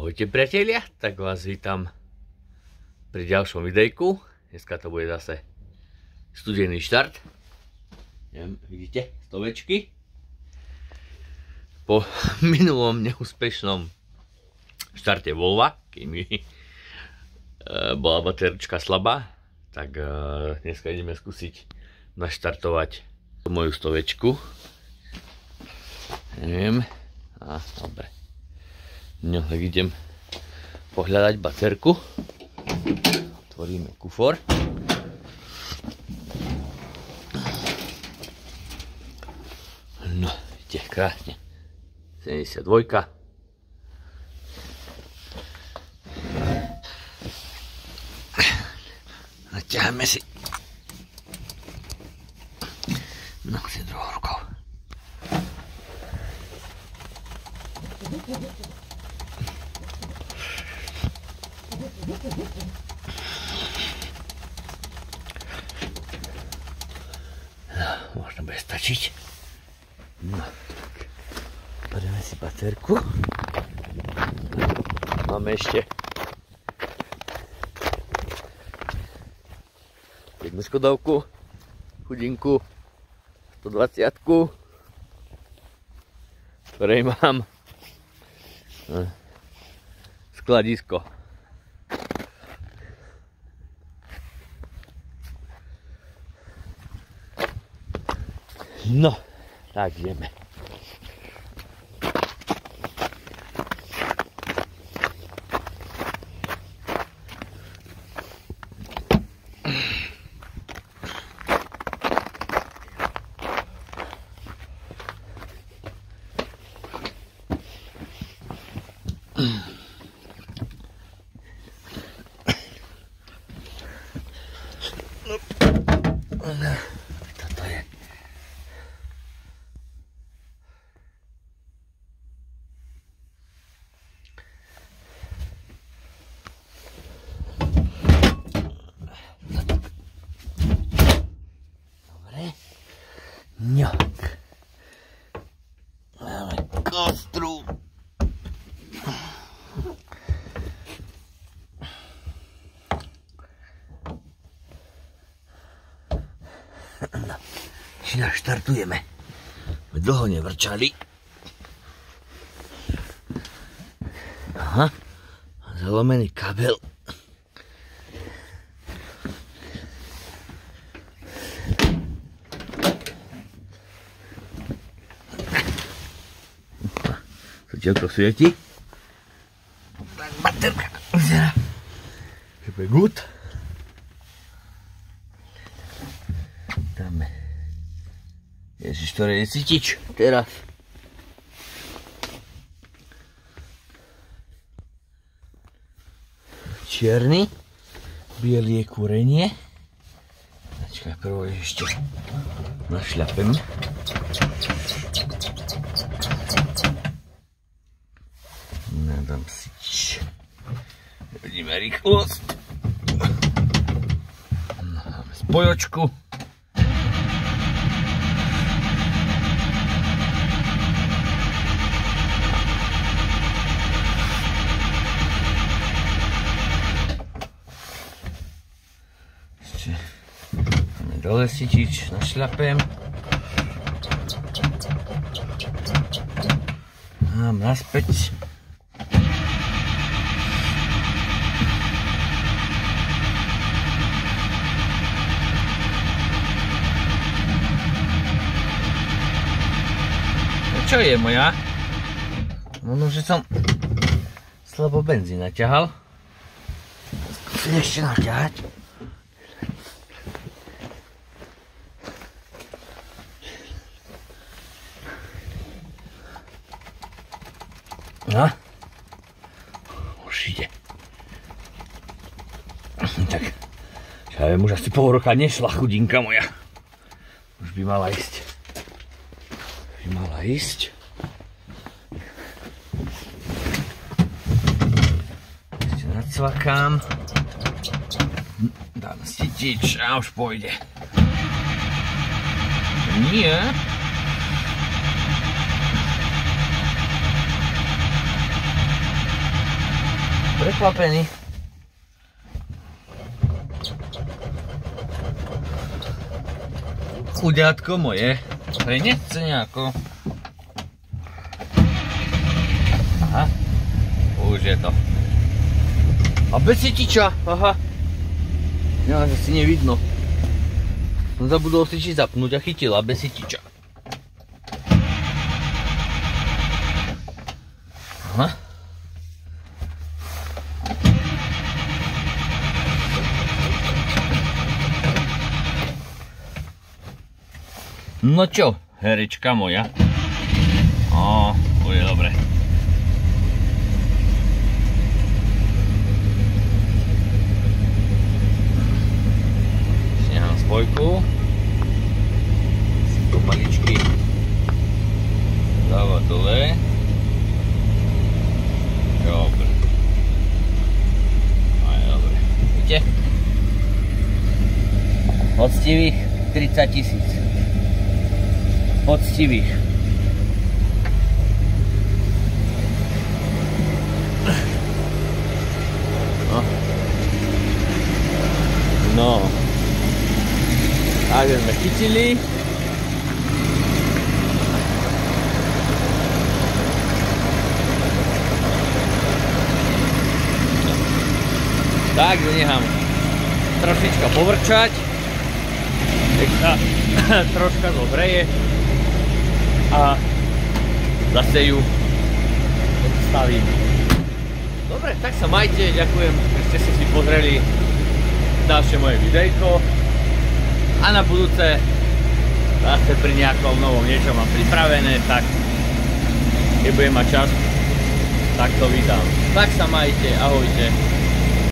Ahojte priatelia, tak vás vítam pri ďalšom videjku. Dneska to bude zase studený štart. Vidíte, stovečky. Po minulom neúspešnom štarte Volva, keď mi bola baterčka slabá, tak dneska ideme skúsiť naštartovať moju stovečku. Neviem, dobre. No, tak idem pohľadať baterku. Otvoríme kufor. No, vidíte, krásne. 72. Naťaháme si. No, si druhou rukou. No, možno bude stačiť. No, tak berieme si baterku. Máme ešte jednu škodovku, chudinku 120, ktorej mám skladisko. No, tak ideme. Toto je. Dobre. Ňok. Máme kostru. Si naštartujeme. Dlho nevrčali. Aha. Zalomený kabel. Svetielko svieti. Tak baterka vyzerá, že bude good. Dáme. Ježiš, ktoré je cítič teraz. Čierny. Bielý je kúrenie. Počkaj, prvo ešte našľapem. Nadám si. Vidíme rýchlosť. Máme spojočku. Dole sitič našľapem. Mám naspäť. Čo je moja? Možno, že som slabo benzín naťahal. Skúsim ešte naťahať. No, už ide. Tak, ja viem, už asi pol roka nešla chudinka moja. Už by mala ísť. Ešte nacvakám. Dám sitič a už pôjde. Nie. prekvapený. Chuďátko moje, ale nechce nejako. Aha, už je to. A bez sytiča, aha. Ja, asi nevidno. Som zabudol sytič zapnúť a chytila bez sytiča. Aha. No čo, herečka moja? Bude dobre. Sňahám spojku. Pomaličky dáva dole. Dobre. Aj dobre. Vidíte? Poctivých 30 000. Poctivých. No. Tak sme chytili. Tak nechám trošička povrčať. Nech sa troška zobreje. A zase ju odstavím. Dobre, tak sa majte, ďakujem, že ste si pozreli ďalšie moje videjko a na budúce zase pri nejakom novom niečo mám pripravené, tak keď budem mať čas, tak to vydám. Tak sa majte, ahojte.